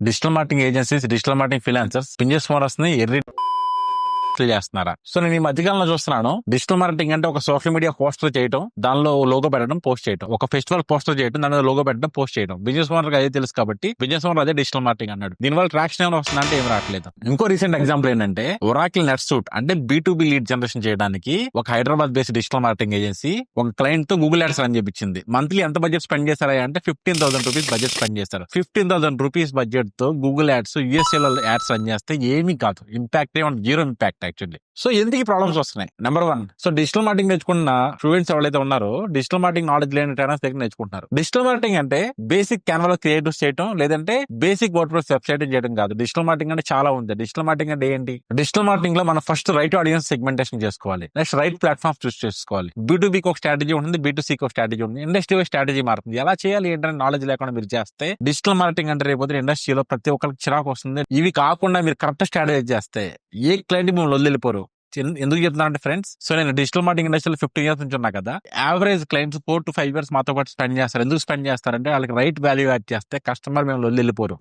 Digital marketing agencies, digital marketing freelancers business models ని చేస్తున్నారా? So నేను ఈ మధ్యకాలంలో చూస్తున్నాను, డిజిటల్ మార్కెటింగ్ అంటే ఒక సోషల్ మీడియా పోస్టర్ చేయడం, దానిలో లోగో పెట్టడం, పోస్ట్ చేయడం, ఒక ఫెస్టివల్ పోస్టర్ చేయడం, దానిలో లోగో పెట్టడం, పోస్ట్ చేయడం. బిజినెస్ ఓనర్ అదే తెలుసు కాబట్టి బిజినెస్ ఓనర్ అదే డిజిటల్ మార్కెటింగ్ అన్నాడు. దీనివల్ల ట్రాక్షన్ ఏమైనా వస్తుందంటే ఏం రావట్లేదు. ఇంకో రీసెంట్ ఎగ్జాంపుల్ ఏంటంటే ఒరాకిల్ నెట్సూట్ అంటే B2B లీడ్ జనరేషన్ చేయడానికి ఒక Hyderabad based digital marketing agency ఒక క్లయింట్ తో గూగుల్ యాడ్స్ రన్ చేయించింది. మంత్లీ ఎంత బడ్జెట్ స్పెండ్ చేశారా అంటే 15,000 రూపీస్ బడ్జెట్ స్పెండ్ చేస్తారు. 15,000 రూపీస్ బడ్జెట్ తో గూగుల్ యాడ్స్ USA లో యాడ్స్ రన్ చేస్తే ఏమీ కాదు, impact zero impact actually. So ఎందుకు ఈ ప్రాబ్లమ్స్ వస్తున్నాయి? నెంబర్ 1, సో డిజిటల్ మార్కెటింగ్ నేర్చుకున్న స్టూడెంట్స్ ఎవరైతే ఉన్నారో డిజిటల్ మార్కెటింగ్ నాలెడ్జ్ లేని ట్రైనర్స్ దగ్గర నేర్చుకుంటున్నారు. డిజిటల్ మార్కెటింగ్ అంటే బేసిక్ క్యాన్వా లో క్రియేటివ్స్ చేయడం, లేదంటే బేసిక్ వర్డ్ప్రెస్ వెబ్సైట్ చేయడం కాదు. డిజిటల్ మార్కెటింగ్ అంటే చాలా ఉంది. డిజిటల్ మార్కెటింగ్ అంటే ఏంటి? డిజిటల్ మార్కెటింగ్ లో మనం ఫస్ట్ రైట్ ఆడియన్స్ సెగ్మెంటేషన్ చేసుకోవాలి, నెక్స్ట్ రైట్ ప్లాట్ఫామ్స్ చూస్ చేసుకోవాలి. B2B ఒక స్ట్రాటజీ ఉంటుంది, B2C ఒక స్ట్రాటజీ ఉంటుంది, ఇండస్ట్రీ స్ట్రాటజీ మారుతుంది. ఎలా చేయాలి ఏంటంటే నాలెడ్జ్ లేకుండా మీరు చేస్తే డిజిటల్ మార్కెటింగ్ అంటే రేపు ఇండస్ట్రీలో ప్రతి ఒక్కరికి చిరాకు వస్తుంది. ఇవి కాకుండా మీరు కరెక్ట్ స్ట్రాటజీ చేస్తే ఏ క్లయింట్ మిమ్మల్ని వదిలిపోరు. ఎందుకు చెప్తున్నా అంటే ఫ్రెండ్స్, సో నేను డిజిటల్ మార్కెటింగ్ ఇండస్ట్రీలో 15 years నుంచి ఉన్నా కదా, యావరేజ్ క్లయింట్స్ 4 to 5 years మాతో పాటు స్పెండ్ చేస్తారు. ఎందుకు స్పెండ్ చేస్తారంటే వాళ్ళకి రైట్ వాల్యూ యాడ్ చేస్తే కస్టమర్ మేము వెళ్ళిపోరు.